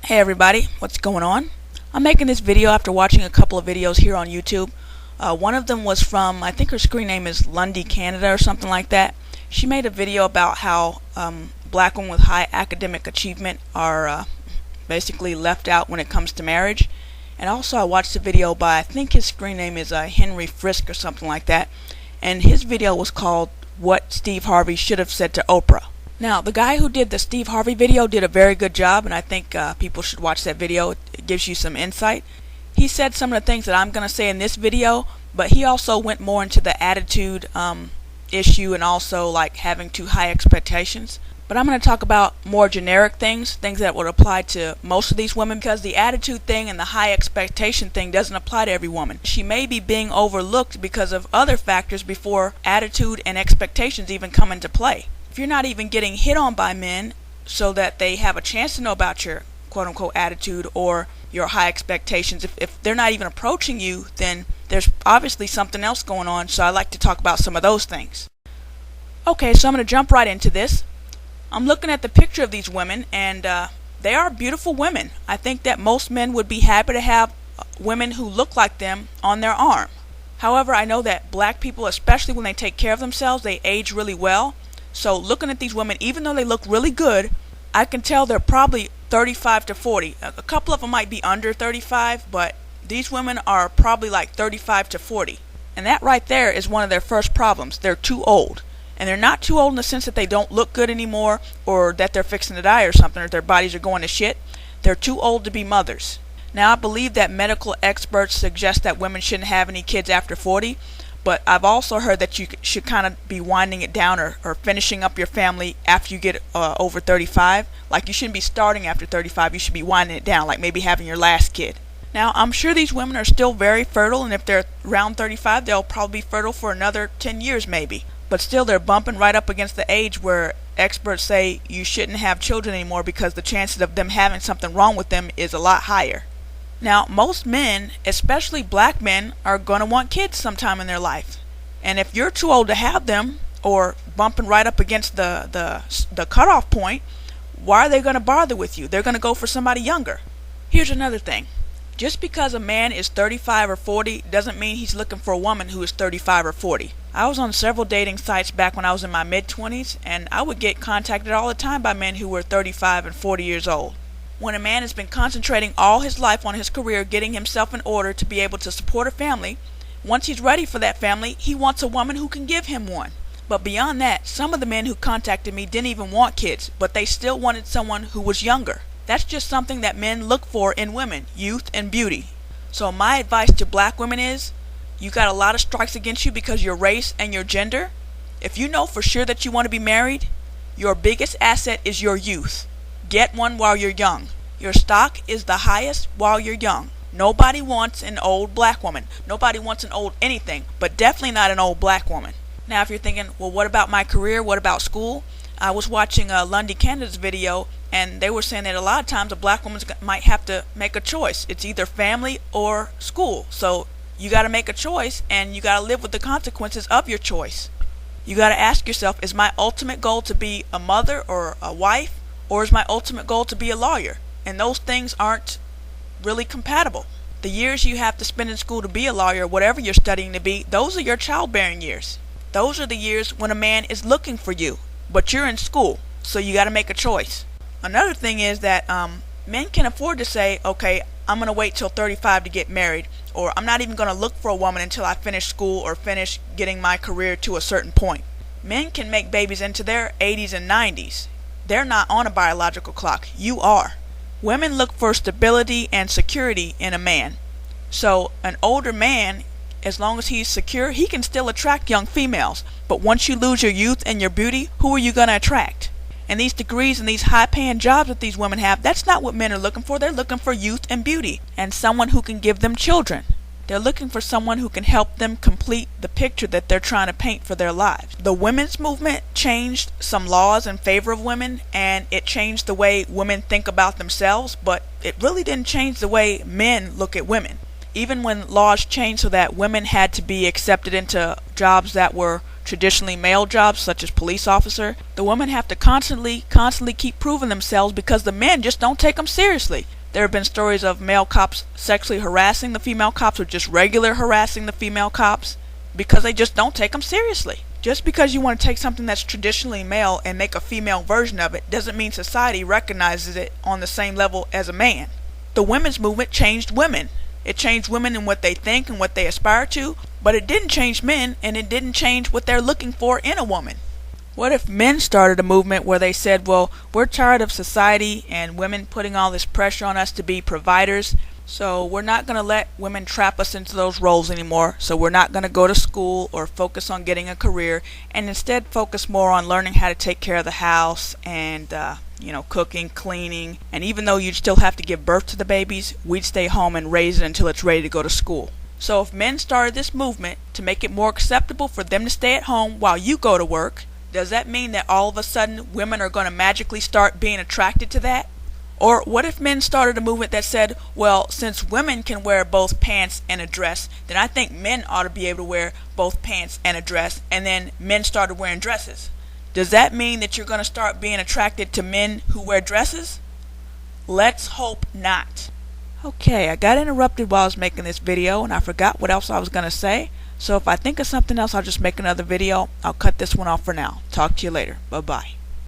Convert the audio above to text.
Hey everybody, what's going on? I'm making this video after watching a couple of videos here on YouTube. One of them was from, I think her screen name is Lundy Canada or something like that. She made a video about how black women with high academic achievement are basically left out when it comes to marriage. And also I watched a video by, I think his screen name is Henry Frisk or something like that. And his video was called What Steve Harvey Should Have Said to Oprah. Now, the guy who did the Steve Harvey video did a very good job, and I think people should watch that video. It gives you some insight. He said some of the things that I'm going to say in this video, but he also went more into the attitude issue and also like having too high expectations. But I'm going to talk about more generic things that would apply to most of these women, because the attitude thing and the high expectation thing doesn't apply to every woman. She may be being overlooked because of other factors before attitude and expectations even come into play. If you're not even getting hit on by men so that they have a chance to know about your quote-unquote attitude or your high expectations, if they're not even approaching you, then there's obviously something else going on, so I like to talk about some of those things. Okay, so I'm going to jump right into this. I'm looking at the picture of these women, and they are beautiful women. I think that most men would be happy to have women who look like them on their arm. However, I know that black people, especially when they take care of themselves, they age really well. So looking at these women, even though they look really good, I can tell they're probably 35 to 40. A couple of them might be under 35, but these women are probably like 35 to 40. And that right there is one of their first problems. They're too old. And they're not too old in the sense that they don't look good anymore or that they're fixing to die or something, or their bodies are going to shit. They're too old to be mothers. Now, I believe that medical experts suggest that women shouldn't have any kids after 40. But I've also heard that you should kind of be winding it down or finishing up your family after you get over 35. Like, you shouldn't be starting after 35. You should be winding it down, like maybe having your last kid. Now, I'm sure these women are still very fertile, and if they're around 35, they'll probably be fertile for another 10 years maybe. But still, they're bumping right up against the age where experts say you shouldn't have children anymore because the chances of them having something wrong with them is a lot higher. Now, most men, especially black men, are going to want kids sometime in their life. And if you're too old to have them, or bumping right up against the cutoff point, why are they going to bother with you? They're going to go for somebody younger. Here's another thing. Just because a man is 35 or 40 doesn't mean he's looking for a woman who is 35 or 40. I was on several dating sites back when I was in my mid-20s, and I would get contacted all the time by men who were 35 and 40 years old. When a man has been concentrating all his life on his career, getting himself in order to be able to support a family, once he's ready for that family, he wants a woman who can give him one. But beyond that, some of the men who contacted me didn't even want kids, but they still wanted someone who was younger. That's just something that men look for in women, youth and beauty. So my advice to black women is, you got a lot of strikes against you because your race and your gender. If you know for sure that you want to be married, your biggest asset is your youth. Get one while you're young. Your stock is the highest while you're young. Nobody wants an old black woman. Nobody wants an old anything, but definitely not an old black woman. Now, if you're thinking, well, what about my career? What about school? I was watching Lundy Canada's video, and they were saying that a lot of times a black woman might have to make a choice. It's either family or school. So you got to make a choice, and you got to live with the consequences of your choice. You got to ask yourself, is my ultimate goal to be a mother or a wife? Or is my ultimate goal to be a lawyer? And those things aren't really compatible. The years you have to spend in school to be a lawyer, whatever you're studying to be, those are your childbearing years. Those are the years when a man is looking for you, but you're in school, so you got to make a choice. Another thing is that men can afford to say, okay, I'm going to wait till 35 to get married, or I'm not even going to look for a woman until I finish school or finish getting my career to a certain point. Men can make babies into their 80s and 90s. They're not on a biological clock. You are. Women look for stability and security in a man. So an older man, as long as he's secure, he can still attract young females. But once you lose your youth and your beauty, who are you going to attract? And these degrees and these high-paying jobs that these women have, that's not what men are looking for. They're looking for youth and beauty and someone who can give them children. They're looking for someone who can help them complete the picture that they're trying to paint for their lives. The women's movement changed some laws in favor of women, and it changed the way women think about themselves, but it really didn't change the way men look at women. Even when laws changed so that women had to be accepted into jobs that were traditionally male jobs, such as police officer, the women have to constantly keep proving themselves because the men just don't take them seriously. There have been stories of male cops sexually harassing the female cops or just regular harassing the female cops because they just don't take them seriously. Just because you want to take something that's traditionally male and make a female version of it doesn't mean society recognizes it on the same level as a man. The women's movement changed women. It changed women in what they think and what they aspire to, but it didn't change men, and it didn't change what they're looking for in a woman. What if men started a movement where they said, well, we're tired of society and women putting all this pressure on us to be providers, so we're not going to let women trap us into those roles anymore, so we're not going to go to school or focus on getting a career, and instead focus more on learning how to take care of the house and cooking, cleaning, and even though you'd still have to give birth to the babies, we'd stay home and raise it until it's ready to go to school. So if men started this movement to make it more acceptable for them to stay at home while you go to work, does that mean that all of a sudden women are going to magically start being attracted to that? Or what if men started a movement that said, well, since women can wear both pants and a dress, then I think men ought to be able to wear both pants and a dress, and then men started wearing dresses? Does that mean that you're going to start being attracted to men who wear dresses? Let's hope not. Okay, I got interrupted while I was making this video and I forgot what else I was going to say. So if I think of something else, I'll just make another video. I'll cut this one off for now. Talk to you later. Bye-bye.